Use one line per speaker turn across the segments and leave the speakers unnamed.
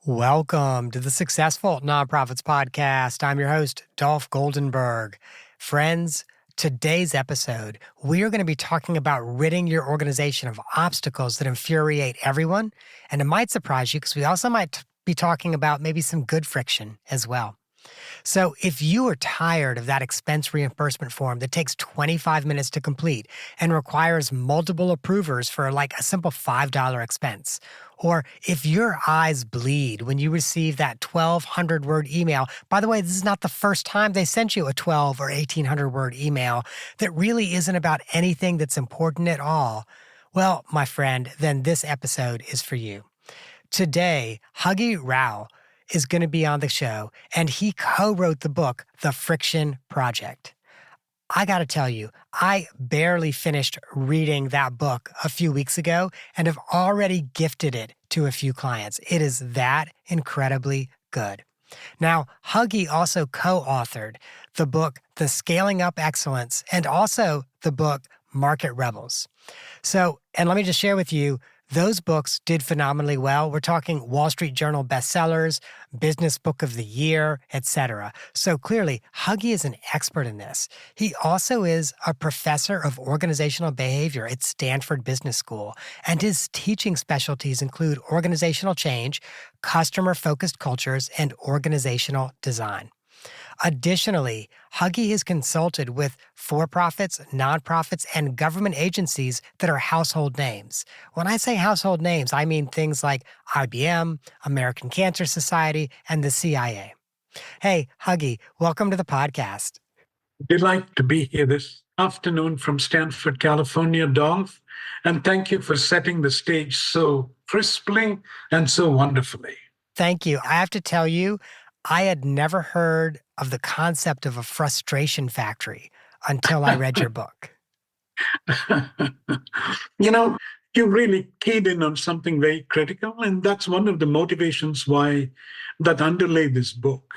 Welcome to the Successful Nonprofits Podcast. I'm your host, Dolph Goldenberg. Friends, today's episode, we are going to be talking about ridding your organization of obstacles that infuriate everyone. And it might surprise you because we also might be talking about maybe some good friction as well. So if you are tired of that expense reimbursement form that takes 25 minutes to complete and requires multiple approvers for like a simple $5 expense, or if your eyes bleed when you receive that 1,200 word email, by the way, this is not the first time they sent you a 12 or 1,800 word email that really isn't about anything that's important at all, well, my friend, then this episode is for you. Today, Huggy Rao is going to be on the show, and he co-wrote the book, The Friction Project. I got to tell you, I barely finished reading that book a few weeks ago and have already gifted it to a few clients. It is that incredibly good. Now, Huggy also co-authored the book, The Scaling Up Excellence, and also the book, Market Rebels. So, and let me just share with you, those books did phenomenally well. We're talking Wall Street Journal bestsellers, Business Book of the Year, etc. So clearly, Huggy is an expert in this. He also is a professor of organizational behavior at Stanford Business School, and his teaching specialties include organizational change, customer-focused cultures, and organizational design. Additionally, Huggy has consulted with for-profits, nonprofits, and government agencies that are household names. When I say household names, I mean things like IBM, American Cancer Society, and the CIA. Hey, Huggy, welcome to the podcast.
Delight to be here this afternoon from Stanford, California, Dolph. And thank you for setting the stage so crisply and so wonderfully.
Thank you. I have to tell you, I had never heard of the concept of a frustration factory until I read your book.
You really keyed in on something very critical, and that's one of the motivations why that underlay this book.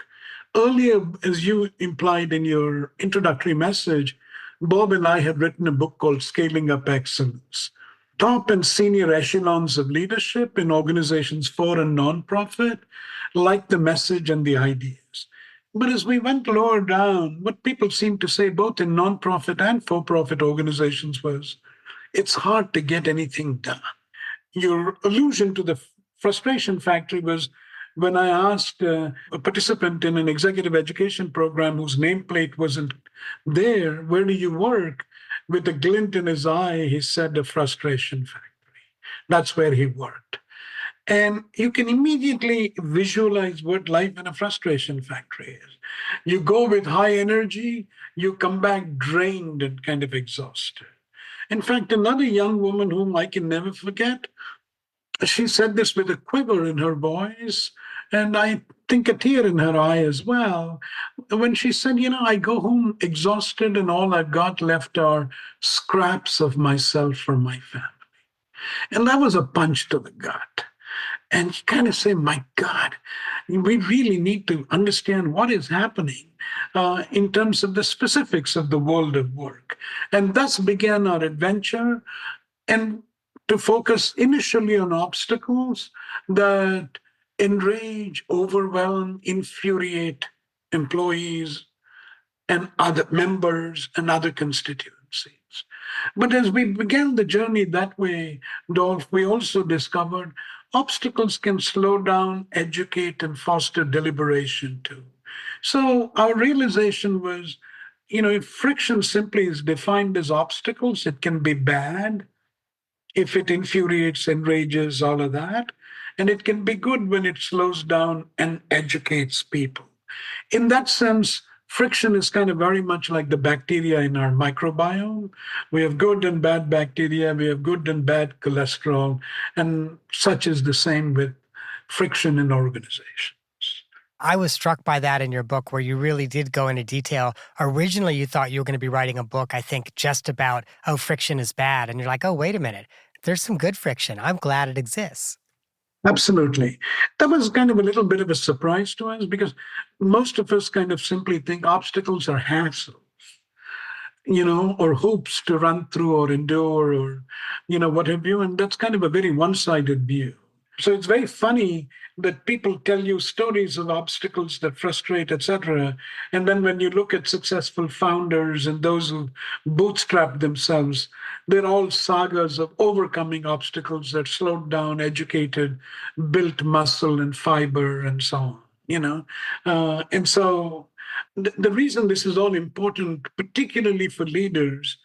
Earlier, as you implied in your introductory message, Bob and I have written a book called Scaling Up Excellence. Top and senior echelons of leadership in organizations for and nonprofit like the message and the ideas. But as we went lower down, what people seem to say, both in nonprofit and for-profit organizations, was it's hard to get anything done. Your allusion to the frustration factory was when I asked a participant in an executive education program whose nameplate wasn't there, where do you work? With a glint in his eye, he said, a frustration factory. That's where he worked. And you can immediately visualize what life in a frustration factory is. You go with high energy, you come back drained and kind of exhausted. In fact, another young woman whom I can never forget, she said this with a quiver in her voice, and I think a tear in her eye as well, when she said, I go home exhausted and all I've got left are scraps of myself for my family. And that was a punch to the gut. And you kind of say, my God, we really need to understand what is happening in terms of the specifics of the world of work. And thus began our adventure, and to focus initially on obstacles that enrage, overwhelm, infuriate employees and other members and other constituencies. But as we began the journey that way, Dolph, we also discovered obstacles can slow down, educate, and foster deliberation too. So our realization was, if friction simply is defined as obstacles, it can be bad. If it infuriates, enrages, all of that. And it can be good when it slows down and educates people. In that sense, friction is kind of very much like the bacteria in our microbiome. We have good and bad bacteria, we have good and bad cholesterol, and such is the same with friction in organizations.
I was struck by that in your book where you really did go into detail. Originally, you thought you were going to be writing a book, I think, just about, friction is bad. And you're like, oh, wait a minute. There's some good friction. I'm glad it exists.
Absolutely. That was kind of a little bit of a surprise to us because most of us kind of simply think obstacles are hassles, or hoops to run through or endure or, what have you. And that's kind of a very one-sided view. So it's very funny that people tell you stories of obstacles that frustrate, etc. And then when you look at successful founders and those who bootstrap themselves, they're all sagas of overcoming obstacles that slowed down, educated, built muscle and fiber and so on, you know? And so the reason this is all important, particularly for leaders,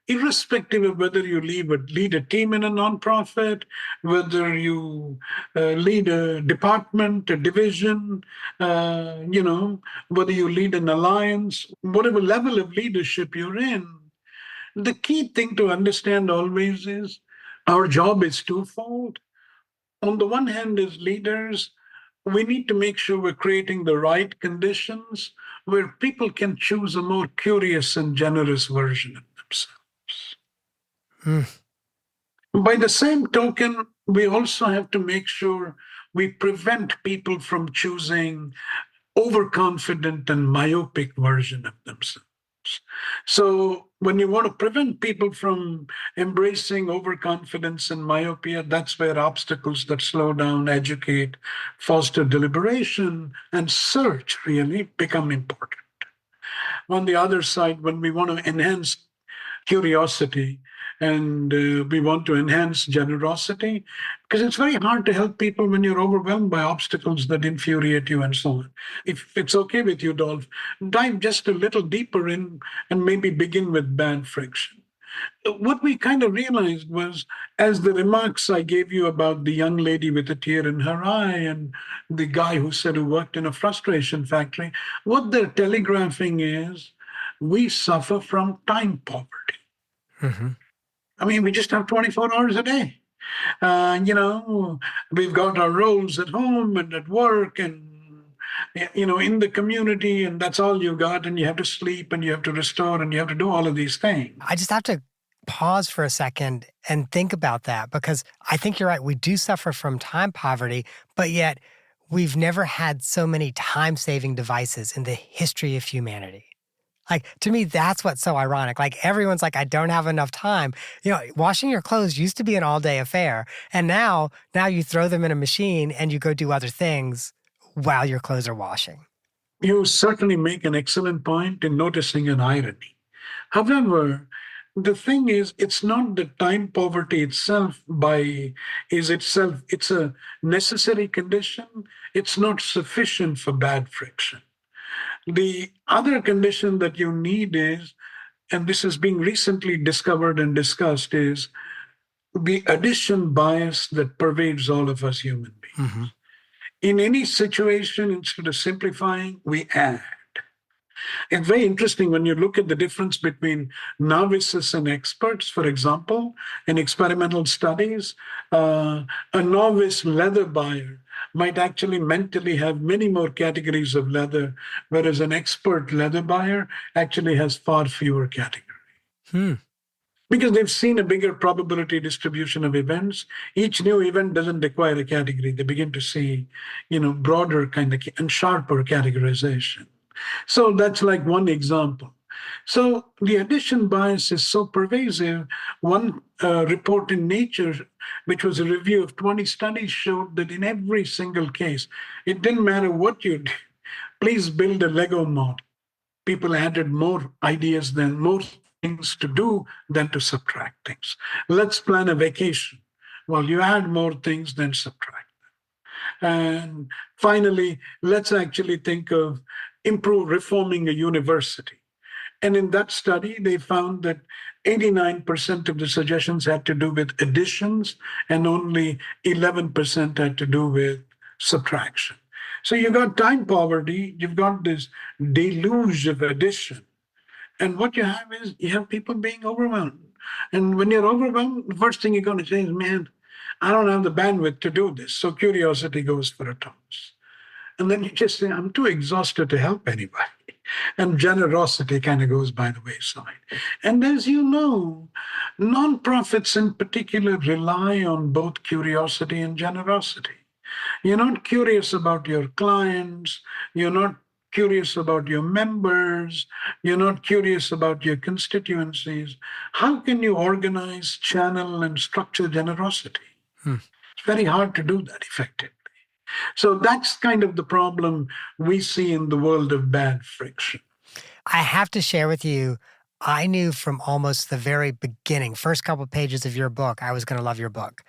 irrespective of whether you lead a team in a nonprofit, whether you lead a department, a division, whether you lead an alliance, whatever level of leadership you're in, the key thing to understand always is our job is twofold. On the one hand, as leaders, we need to make sure we're creating the right conditions where people can choose a more curious and generous version of themselves.
Mm.
By the same token, we also have to make sure we prevent people from choosing overconfident and myopic version of themselves. So when you want to prevent people from embracing overconfidence and myopia, that's where obstacles that slow down, educate, foster deliberation, and search really become important. On the other side, when we want to enhance curiosity and we want to enhance generosity, because it's very hard to help people when you're overwhelmed by obstacles that infuriate you and so on. If it's okay with you, Dolph, dive just a little deeper in and maybe begin with bad friction. What we kind of realized was, as the remarks I gave you about the young lady with a tear in her eye and the guy who said who worked in a frustration factory, what they're telegraphing is we suffer from time poverty.
Mm-hmm.
I mean, we just have 24 hours a day. We've got our roles at home and at work and, in the community, and that's all you got. And you have to sleep and you have to restore and you have to do all of these things.
I just have to pause for a second and think about that, because I think you're right. We do suffer from time poverty, but yet we've never had so many time-saving devices in the history of humanity. Like, to me, that's what's so ironic. Like, everyone's like, I don't have enough time. Washing your clothes used to be an all-day affair. And now you throw them in a machine and you go do other things while your clothes are washing.
You certainly make an excellent point in noticing an irony. However, the thing is, it's not the time poverty itself, it's a necessary condition. It's not sufficient for bad friction. The other condition that you need is, and this is being recently discovered and discussed, is the addition bias that pervades all of us human beings.
Mm-hmm.
In any situation, instead of simplifying, we add. It's very interesting when you look at the difference between novices and experts. For example, in experimental studies, a novice leather buyer might actually mentally have many more categories of leather, whereas an expert leather buyer actually has far fewer categories.
Hmm.
Because they've seen a bigger probability distribution of events. Each new event doesn't require a category. They begin to see, broader kind of and sharper categorization. So that's like one example. So the addition bias is so pervasive. One report in Nature, which was a review of 20 studies, showed that in every single case, it didn't matter what you did. Please build a Lego model. People added more things to do than to subtract things. Let's plan a vacation. Well, you add more things than subtract. And finally, let's actually think of reforming a university. And in that study, they found that 89% of the suggestions had to do with additions and only 11% had to do with subtraction. So you got time poverty, you've got this deluge of addition. And what you have is you have people being overwhelmed. And when you're overwhelmed, the first thing you're going to say is, man, I don't have the bandwidth to do this. So curiosity goes for a toss. And then you just say, I'm too exhausted to help anybody. And generosity kind of goes by the wayside. And as you know, nonprofits in particular rely on both curiosity and generosity. You're not curious about your clients. You're not curious about your members. You're not curious about your constituencies. How can you organize, channel, and structure generosity?
Hmm.
It's very hard to do that effectively. So that's kind of the problem we see in the world of bad friction.
I have to share with you, I knew from almost the very beginning, first couple of pages of your book, I was going to love your book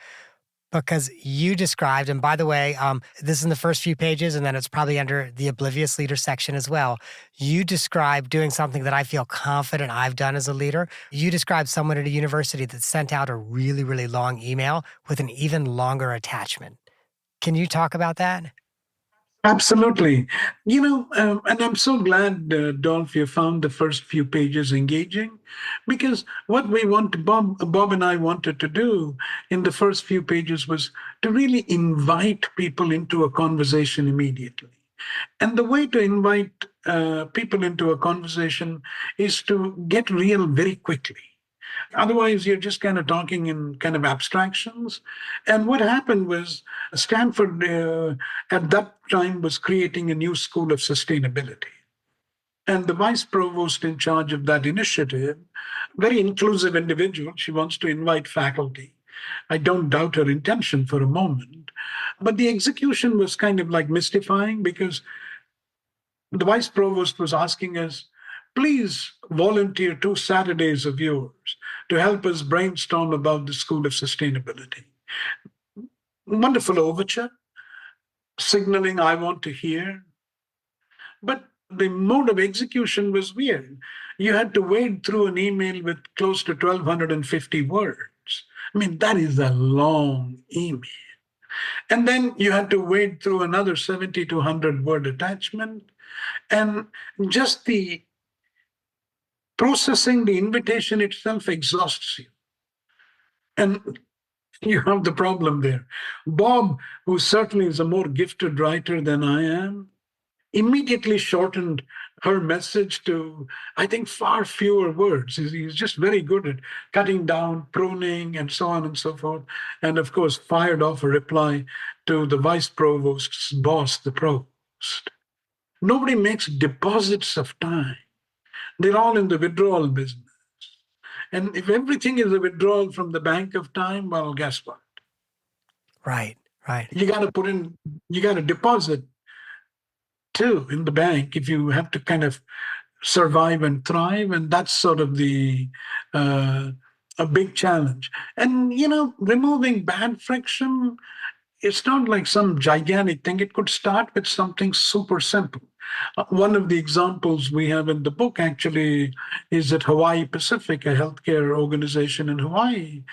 because you described, and by the way, this is in the first few pages, and then it's probably under the oblivious leader section as well. You described doing something that I feel confident I've done as a leader. You described someone at a university that sent out a really, really long email with an even longer attachment. Can you talk about that?
Absolutely. And I'm so glad, Dolph, you found the first few pages engaging, because what Bob and I wanted to do in the first few pages was to really invite people into a conversation immediately. And the way to invite people into a conversation is to get real very quickly. Otherwise, you're just kind of talking in kind of abstractions. And what happened was Stanford at that time was creating a new school of sustainability. And the vice provost in charge of that initiative, very inclusive individual, she wants to invite faculty. I don't doubt her intention for a moment. But the execution was kind of like mystifying because the vice provost was asking us, please volunteer 2 Saturdays of yours to help us brainstorm about the School of Sustainability. Wonderful overture, signaling I want to hear. But the mode of execution was weird. You had to wade through an email with close to 1,250 words. I mean, that is a long email. And then you had to wade through another 70 to 100 word attachment. And just the processing the invitation itself exhausts you. And you have the problem there. Bob, who certainly is a more gifted writer than I am, immediately shortened her message to, I think, far fewer words. He's just very good at cutting down, pruning, and so on and so forth. And of course, fired off a reply to the vice provost's boss, the provost. Nobody makes deposits of time. They're all in the withdrawal business. And if everything is a withdrawal from the bank of time, well, guess what?
Right, right.
You got to you got to deposit too in the bank if you have to kind of survive and thrive. And that's sort of a big challenge. And, removing bad friction, it's not like some gigantic thing. It could start with something super simple. One of the examples we have in the book actually is at Hawaii Pacific, a healthcare organization in Hawaii.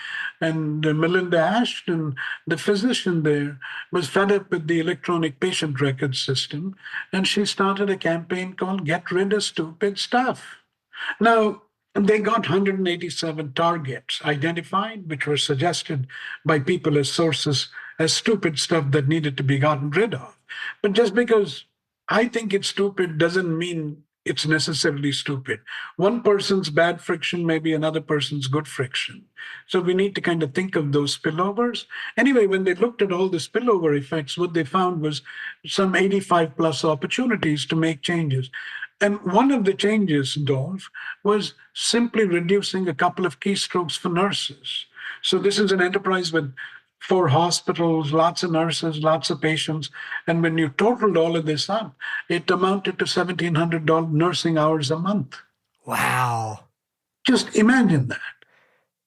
And Melinda Ashton, the physician there, was fed up with the electronic patient record system. And she started a campaign called Get Rid of Stupid Stuff. Now, they got 187 targets identified, which were suggested by people as sources as stupid stuff that needed to be gotten rid of. But just because I think it's stupid doesn't mean it's necessarily stupid. One person's bad friction may be another person's good friction. So we need to kind of think of those spillovers. Anyway, when they looked at all the spillover effects, what they found was some 85 plus opportunities to make changes. And one of the changes, Dolph, was simply reducing a couple of keystrokes for nurses. So this is an enterprise with 4 hospitals, lots of nurses, lots of patients. And when you totaled all of this up, it amounted to $1,700 nursing hours a month.
Wow.
Just imagine that.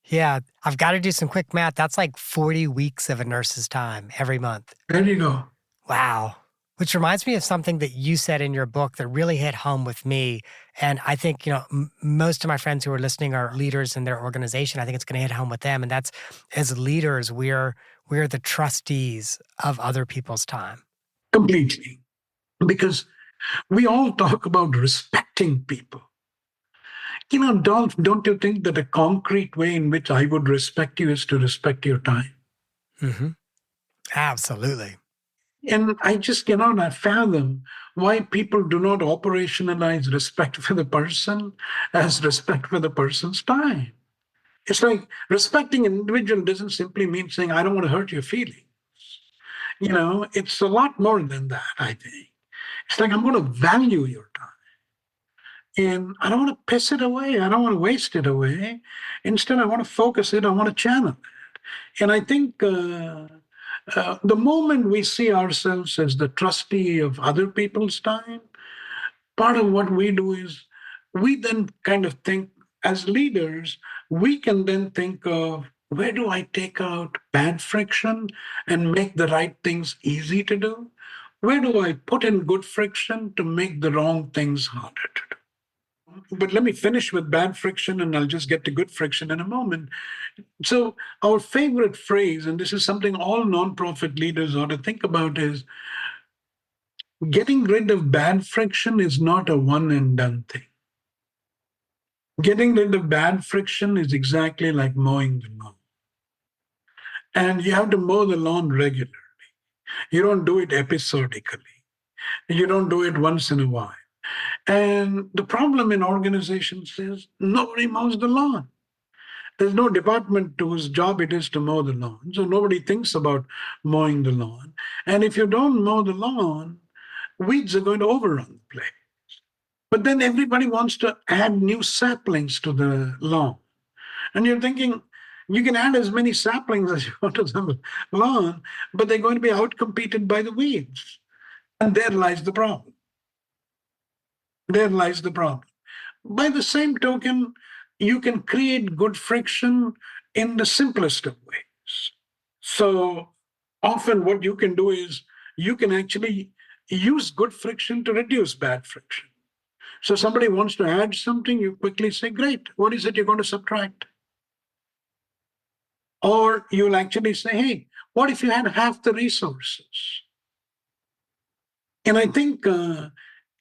Yeah, I've got to do some quick math. That's like 40 weeks of a nurse's time every month.
There you go.
Wow. Which reminds me of something that you said in your book that really hit home with me. And I think, most of my friends who are listening are leaders in their organization. I think it's going to hit home with them. And that's, as leaders, we're the trustees of other people's time.
Completely. Because we all talk about respecting people. Dolph, don't you think that a concrete way in which I would respect you is to respect your time?
Mm-hmm. Absolutely.
And I just cannot fathom why people do not operationalize respect for the person as respect for the person's time. It's like respecting an individual doesn't simply mean saying, I don't want to hurt your feelings. It's a lot more than that, I think. It's like, I'm going to value your time. And I don't want to piss it away. I don't want to waste it away. Instead, I want to focus it. I want to channel it. And I think The moment we see ourselves as the trustee of other people's time, part of what we do is we then kind of think as leaders, we can then think of where do I take out bad friction and make the right things easy to do? Where do I put in good friction to make the wrong things harder to do? But let me finish with bad friction and I'll just get to good friction in a moment. So, our favorite phrase, and this is something all nonprofit leaders ought to think about, is getting rid of bad friction is not a one and done thing. Getting rid of bad friction is exactly like mowing the lawn. And you have to mow the lawn regularly. You don't do it episodically. You don't do it once in a while. And the problem in organizations is nobody mows the lawn. There's no department whose job it is to mow the lawn. So nobody thinks about mowing the lawn. And if you don't mow the lawn, weeds are going to overrun the place. But then everybody wants to add new saplings to the lawn. And you're thinking, you can add as many saplings as you want to the lawn, but they're going to be outcompeted by the weeds. And there lies the problem. There lies the problem. By the same token, you can create good friction in the simplest of ways. So often, what you can do is you can actually use good friction to reduce bad friction. So somebody wants to add something, you quickly say, great, what is it you're going to subtract? Or you'll actually say, hey, what if you had half the resources? And I think,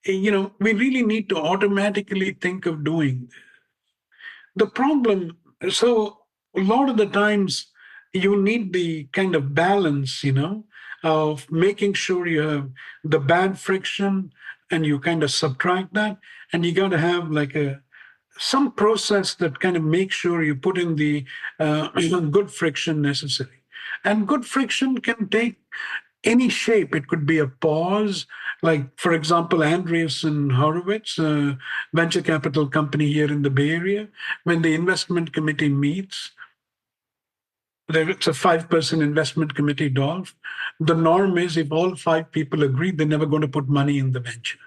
we really need to automatically think of doing this. The problem, so a lot of the times you need the kind of balance, of making sure you have the bad friction and you kind of subtract that. And you got to have like some process that kind of makes sure you put in the good friction necessary. And good friction can take any shape. It could be a pause, like, for example, Andreessen Horowitz, a venture capital company here in the Bay Area, when the investment committee meets, it's a 5-person investment committee, Dolph. The norm is if all 5 people agree, they're never going to put money in the venture.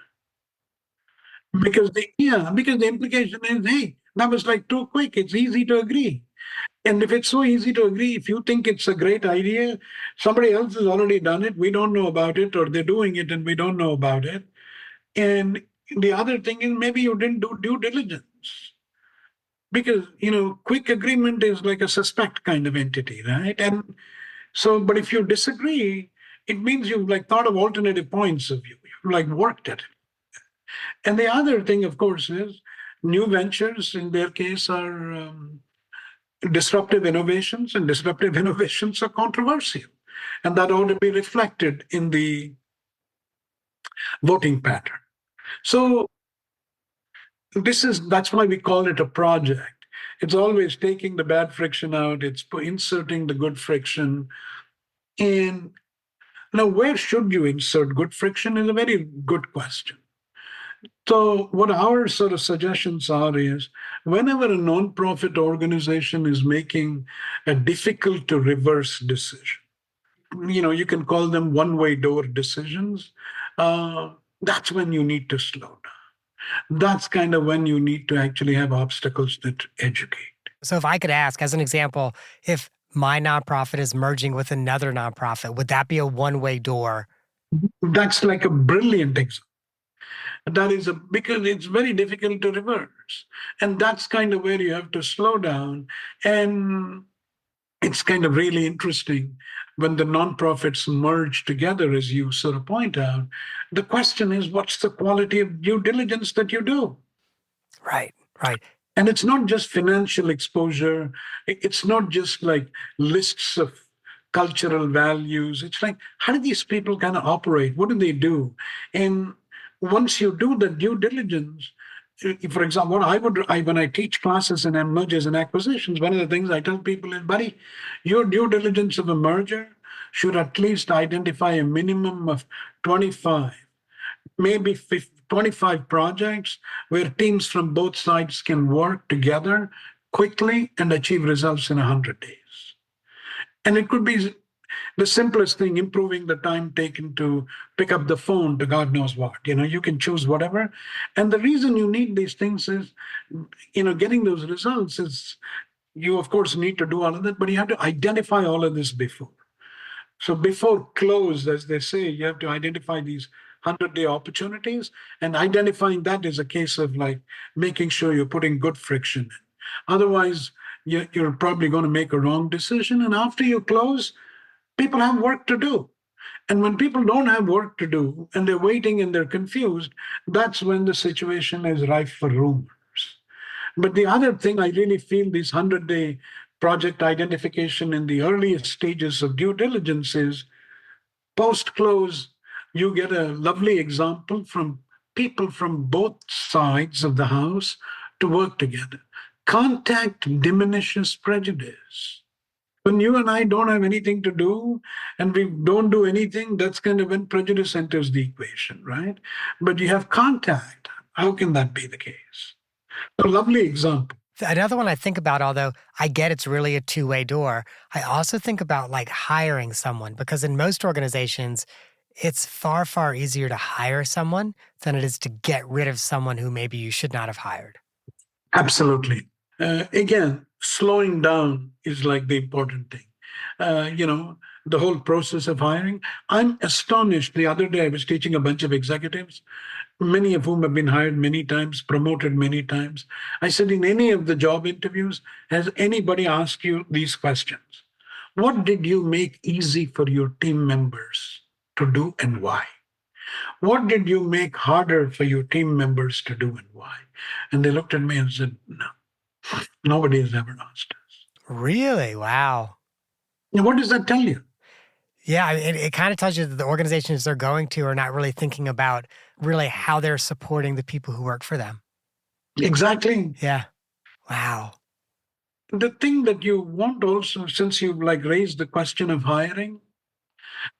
Because the implication is, hey, that was like too quick. It's easy to agree. And if it's so easy to agree, if you think it's a great idea, somebody else has already done it, we don't know about it, or they're doing it and we don't know about it. And the other thing is maybe you didn't do due diligence. Because, quick agreement is like a suspect kind of entity, right? And so, but if you disagree, it means you've like thought of alternative points of view. You've like worked at it. And the other thing, of course, is new ventures in their case are disruptive innovations, and disruptive innovations are controversial. And that ought to be reflected in the voting pattern. So that's why we call it a project. It's always taking the bad friction out, it's inserting the good friction. And now, where should you insert good friction is a very good question. So, what our sort of suggestions are is whenever a nonprofit organization is making a difficult to reverse decision, you can call them one way door decisions, that's when you need to slow down. That's kind of when you need to actually have obstacles that educate.
So, if I could ask, as an example, if my nonprofit is merging with another nonprofit, would that be a one-way door?
That's like a brilliant example. That is because it's very difficult to reverse. And that's kind of where you have to slow down. And it's kind of really interesting when the nonprofits merge together, as you sort of point out. The question is, what's the quality of due diligence that you do?
Right, right.
And it's not just financial exposure. It's not just like lists of cultural values. It's like, how do these people kind of operate? What do they do? And once you do the due diligence, for example, when I teach classes in mergers and acquisitions, one of the things I tell people is, buddy, your due diligence of a merger should at least identify a minimum of 25, maybe 25 projects where teams from both sides can work together quickly and achieve results in 100 days. And it could be The simplest thing, improving the time taken to pick up the phone to God knows what. You can choose whatever. And the reason you need these things is, getting those results is you, of course, need to do all of that, but you have to identify all of this before. So before close, as they say, you have to identify these 100-day opportunities, and identifying that is a case of like making sure you're putting good friction in. Otherwise, you're probably going to make a wrong decision. And after you close, people have work to do. And when people don't have work to do and they're waiting and they're confused, that's when the situation is rife for rumors. But the other thing I really feel this 100-day project identification in the earliest stages of due diligence is post close, you get a lovely example from people from both sides of the house to work together. Contact diminishes prejudice. When you and I don't have anything to do and we don't do anything, that's kind of when prejudice enters the equation, right? But you have contact. How can that be the case? A lovely example.
Another one I think about, although I get it's really a two-way door, I also think about like hiring someone, because in most organizations, it's far, far easier to hire someone than it is to get rid of someone who maybe you should not have hired.
Absolutely. Again, slowing down is like the important thing. The whole process of hiring. I'm astonished. The other day, I was teaching a bunch of executives, many of whom have been hired many times, promoted many times. I said, in any of the job interviews, has anybody asked you these questions? What did you make easy for your team members to do and why? What did you make harder for your team members to do and why? And they looked at me and said, no, nobody has ever asked us.
Really? Wow.
Now, what does that tell you?
Yeah, it kind of tells you that the organizations they're going to are not really thinking about really how they're supporting the people who work for them.
Exactly.
Yeah. Wow.
The thing that you want also, since you've like raised the question of hiring,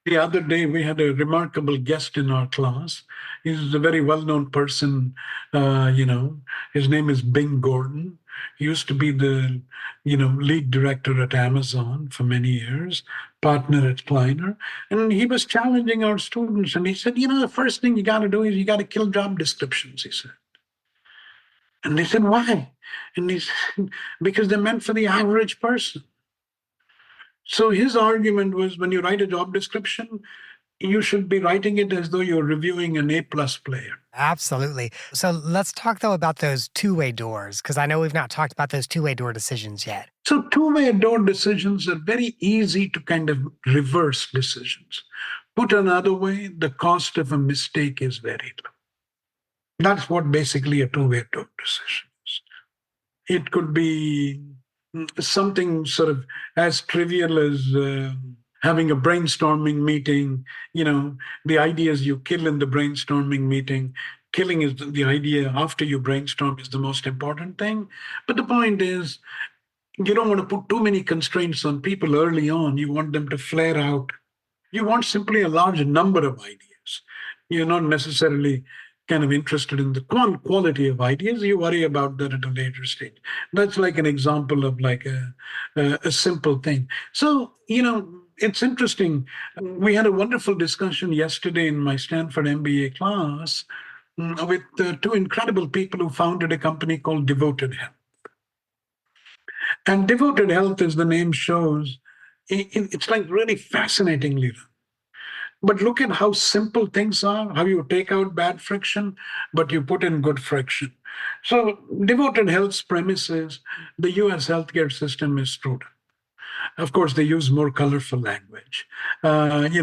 the other day we had a remarkable guest in our class. He's a very well-known person. His name is Bing Gordon. He used to be the, lead director at Amazon for many years, partner at Kleiner. And he was challenging our students. And he said, the first thing you got to do is you got to kill job descriptions, he said. And they said, why? And he said, because they're meant for the average person. So his argument was when you write a job description, you should be writing it as though you're reviewing an A-plus player.
Absolutely. So let's talk, though, about those two-way doors, because I know we've not talked about those two-way door decisions yet.
So two-way door decisions are very easy to kind of reverse decisions. Put another way, the cost of a mistake is very low. That's what basically a two-way door decision is. It could be something sort of as trivial as having a brainstorming meeting. The ideas you kill in the brainstorming meeting. Killing is the idea after you brainstorm is the most important thing. But the point is, you don't want to put too many constraints on people early on. You want them to flare out. You want simply a large number of ideas. You're not necessarily kind of interested in the quality of ideas. You worry about that at a later stage. That's like an example of like a simple thing. So, it's interesting. We had a wonderful discussion yesterday in my Stanford MBA class with two incredible people who founded a company called Devoted Health. And Devoted Health, as the name shows, it's like really fascinatingly done. But look at how simple things are, how you take out bad friction, but you put in good friction. So Devoted Health's premise is the US healthcare system is screwed up. Of course, they use more colorful language, and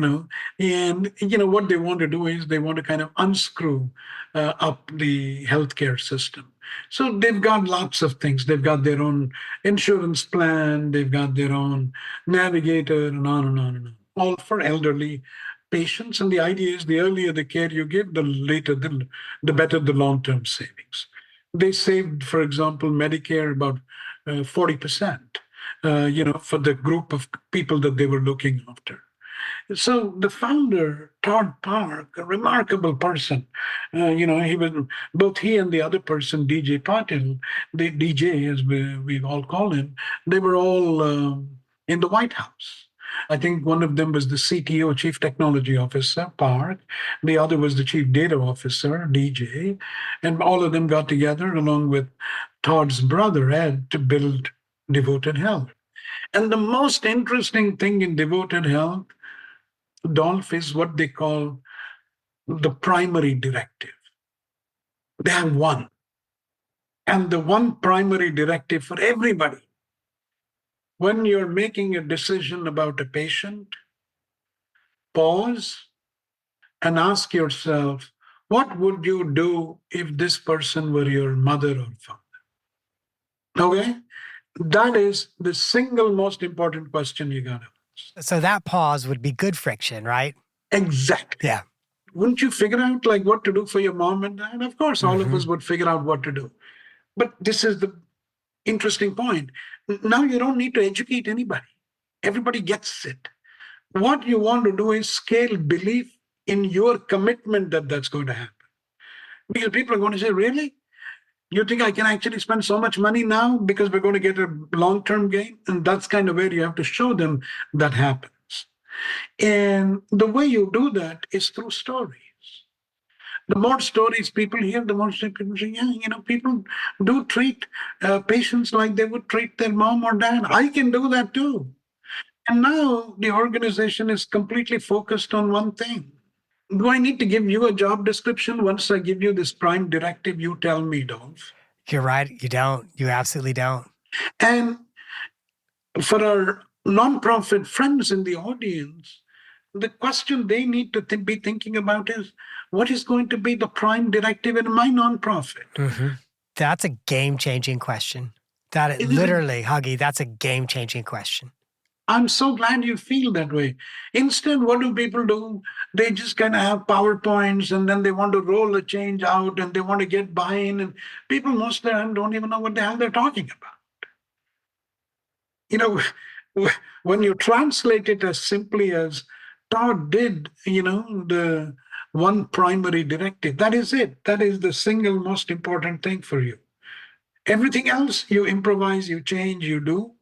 what they want to do is they want to kind of unscrew up the healthcare system. So they've got lots of things. They've got their own insurance plan, they've got their own navigator, and on and on and on, all for elderly patients. And the idea is the earlier the care you give, the better the long-term savings. They saved, for example, Medicare about 40%. For the group of people that they were looking after. So the founder, Todd Park, a remarkable person, he was both he and the other person, DJ Patil, the DJ as we all call him, they were all in the White House. I think one of them was the CTO, Chief Technology Officer, Park. The other was the Chief Data Officer, DJ. And all of them got together along with Todd's brother, Ed, to build Devoted Health. And the most interesting thing in Devoted Health, Dolph, is what they call the primary directive. They have one. And the one primary directive for everybody, when you're making a decision about a patient, pause and ask yourself, what would you do if this person were your mother or father? Okay? That is the single most important question you got to ask.
So that pause would be good friction, right?
Exactly.
Yeah.
Wouldn't you figure out like what to do for your mom and dad? Of course, all of us would figure out what to do. But this is the interesting point. Now you don't need to educate anybody. Everybody gets it. What you want to do is scale belief in your commitment that that's going to happen. Because people are going to say, really? You think I can actually spend so much money now because we're going to get a long-term gain? And that's kind of where you have to show them that happens. And the way you do that is through stories. The more stories people hear, the more people say, yeah, people do treat patients like they would treat their mom or dad. I can do that too. And now the organization is completely focused on one thing. Do I need to give you a job description? Once I give you this prime directive, you tell me, Dolph.
You're right. You don't. You absolutely don't.
And for our nonprofit friends in the audience, the question they need to be thinking about is, what is going to be the prime directive in my nonprofit?
That's a game-changing question. That
It is
literally, Huggy, that's a game-changing question.
I'm so glad you feel that way. Instead, what do people do? They just kind of have PowerPoints and then they want to roll a change out and they want to get buy-in. And people most of the time don't even know what the hell they're talking about. When you translate it as simply as Todd did, the one primary directive, that is it. That is the single most important thing for you. Everything else, you improvise, you change, you do.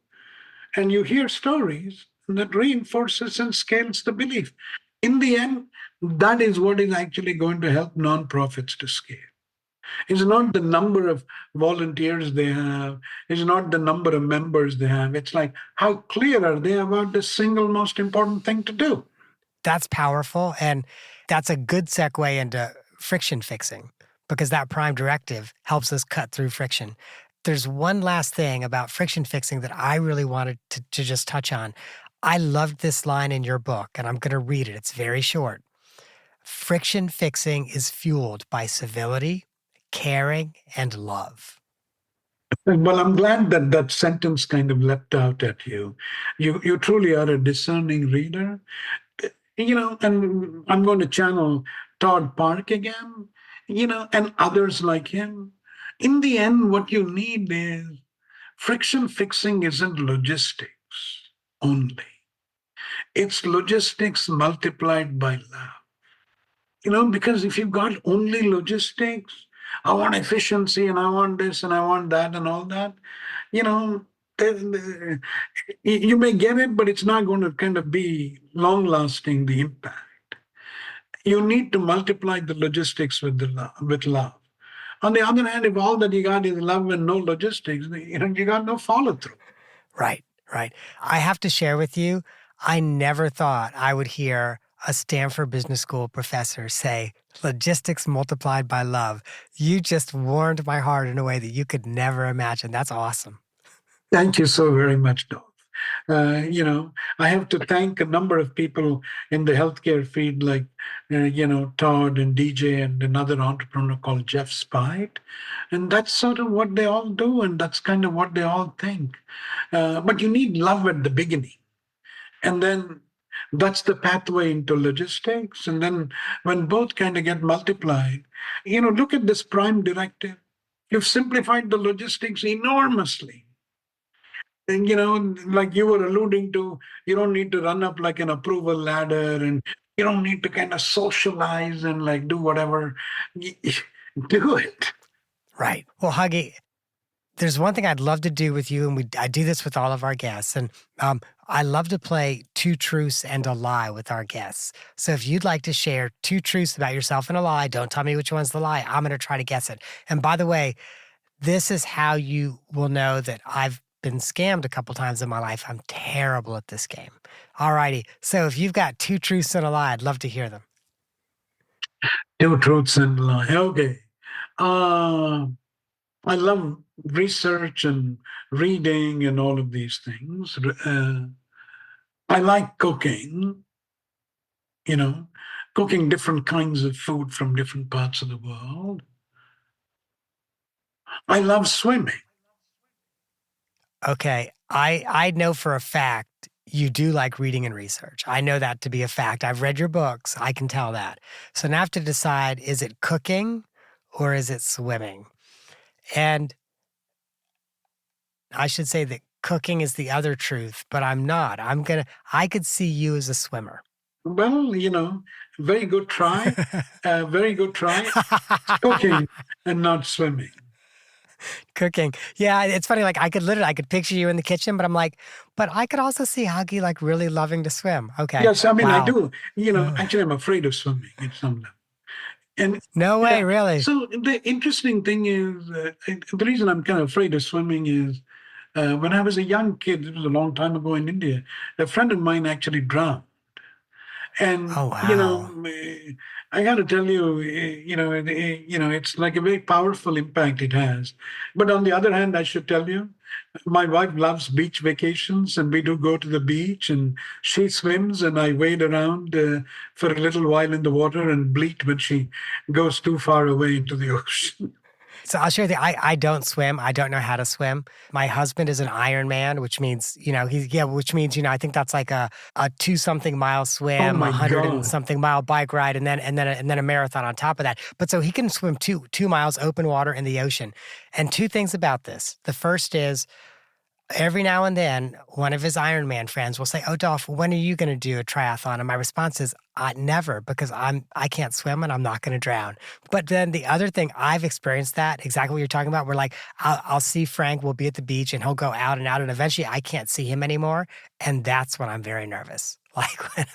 And you hear stories that reinforces and scales the belief. In the end, that is what is actually going to help nonprofits to scale. It's not the number of volunteers they have, it's not the number of members they have. It's like, how clear are they about the single most important thing to do?
That's powerful. And that's a good segue into friction fixing, because that prime directive helps us cut through friction. There's one last thing about friction fixing that I really wanted to just touch on. I loved this line in your book, and I'm going to read it. It's very short. Friction fixing is fueled by civility, caring, and love.
Well, I'm glad that that sentence kind of leapt out at you. You truly are a discerning reader. And I'm going to channel Todd Park again, and others like him. In the end, what you need is friction fixing isn't logistics only. It's logistics multiplied by love. Because if you've got only logistics, I want efficiency and I want this and I want that and all that, you know, you may get it, but it's not going to kind of be long lasting, the impact. You need to multiply the logistics with love. On the other hand, if all that you got is love and no logistics, you got no follow through.
Right, right. I have to share with you, I never thought I would hear a Stanford Business School professor say, logistics multiplied by love. You just warmed my heart in a way that you could never imagine. That's awesome.
Thank you so very much, Dolph. I have to thank a number of people in the healthcare field, like, Todd and DJ and another entrepreneur called Jeff Spite. And that's sort of what they all do. And that's kind of what they all think. But you need love at the beginning. And then that's the pathway into logistics. And then when both kind of get multiplied, look at this prime directive. You've simplified the logistics enormously. And, like you were alluding to, you don't need to run up like an approval ladder and you don't need to kind of socialize and like do whatever. Do it.
Right. Well, Huggy, there's one thing I'd love to do with you, and I do this with all of our guests. And I love to play two truths and a lie with our guests. So if you'd like to share two truths about yourself and a lie, don't tell me which one's the lie. I'm going to try to guess it. And by the way, this is how you will know that I've been scammed a couple times in my life. I'm terrible at this game. All righty. So if you've got two truths and a lie, I'd love to hear them.
Two truths and a lie. Okay. Uh, I love research and reading and all of these things. I like cooking, you know, cooking different kinds of food from different parts of the world. I love swimming.
Okay. I know for a fact you do like reading and research. I know that to be a fact. I've read your books. I can tell that. So now I have to decide, is it cooking or is it swimming? And I should say that cooking is the other truth, but I'm not. I could see you as a swimmer.
Well, very good try. Very good try. Cooking and not swimming.
Cooking. Yeah, it's funny. Like I could picture you in the kitchen, but I'm like, but I could also see Huggy like really loving to swim. Okay.
Yes, I mean, I
Wow.
do. Actually, I'm afraid of swimming at some level. And
No way,
yeah,
really.
so the interesting thing is, the reason I'm kind of afraid of swimming is when I was a young kid, it was a long time ago in India, a friend of mine actually drowned. And,
Oh, wow.
I got to tell you, it's like a very powerful impact it has. But on the other hand, I should tell you, my wife loves beach vacations, and we do go to the beach, and she swims, and I wade around for a little while in the water and bleat when she goes too far away into the ocean.
So I'll share with you, I don't swim. I don't know how to swim. My husband is an Ironman, which means, I think that's like a 2-something mile
Oh
swim, a
my
100 and
God.
something mile bike ride, and then a marathon on top of that. But so he can swim 2 miles open water in the ocean. And two things about this. The first is, every now and then, one of his Ironman friends will say, "Oh, Dolph, when are you going to do a triathlon?" And my response is, "Never, because I can't swim and I'm not going to drown." But then the other thing, I've experienced that exactly what you're talking about. Where like I'll see Frank, we'll be at the beach, and he'll go out and out, and eventually I can't see him anymore, and that's when I'm very nervous. Like when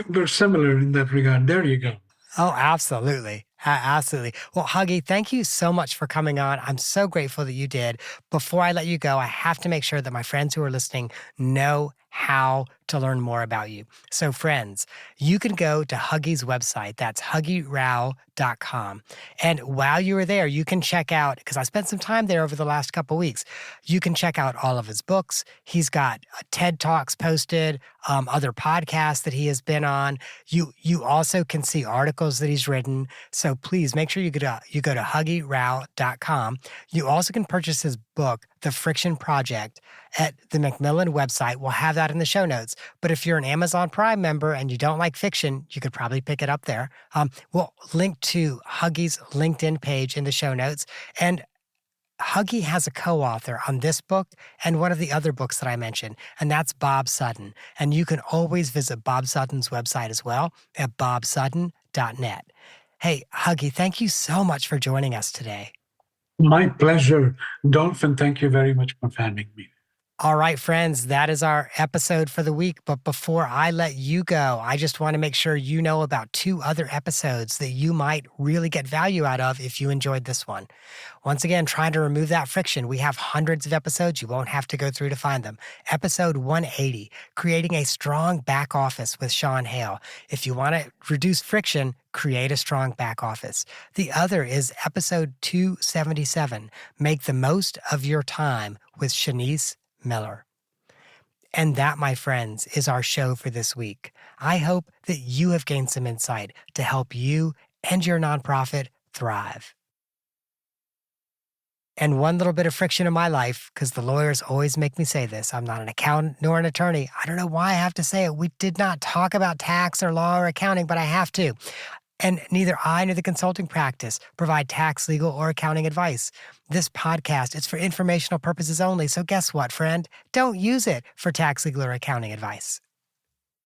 We're similar in that regard. There you go.
Oh, absolutely. Absolutely. Well, Huggy, thank you so much for coming on. I'm so grateful that you did. Before I let you go, I have to make sure that my friends who are listening know how to learn more about you. So, friends, you can go to Huggy's website. That's huggyrao.com. And while you are there, you can check out, because I spent some time there over the last couple weeks, you can check out all of his books. He's got TED Talks posted, other podcasts that he has been on. You also can see articles that he's written. So please make sure you go to huggyrao.com. You also can purchase his book, The Friction Project, at the Macmillan website. We'll have that in the show notes. But if you're an Amazon Prime member and you don't like fiction, you could probably pick it up there. We'll link to Huggy's LinkedIn page in the show notes. And Huggy has a co-author on this book and one of the other books that I mentioned, and that's Bob Sutton. And you can always visit Bob Sutton's website as well at bobsutton.net. Hey, Huggy, thank you so much for joining us today.
My pleasure, Dolphin. Thank you very much for having me.
All right, friends, that is our episode for the week. But before I let you go, I just want to make sure you know about 2 other episodes that you might really get value out of if you enjoyed this one. Once again, trying to remove that friction. We have hundreds of episodes. You won't have to go through to find them. Episode 180, Creating a Strong Back Office with Sean Hale. If you want to reduce friction, create a strong back office. The other is episode 277, Make the Most of Your Time with Shanice Miller. And that, my friends, is our show for this week. I hope that you have gained some insight to help you and your nonprofit thrive. And one little bit of friction in my life, because the lawyers always make me say this. I'm not an accountant nor an attorney. I don't know why I have to say it. We did not talk about tax or law or accounting, but I have to. And neither I nor the consulting practice provide tax, legal, or accounting advice. This podcast is for informational purposes only. So guess what, friend? Don't use it for tax, legal, or accounting advice.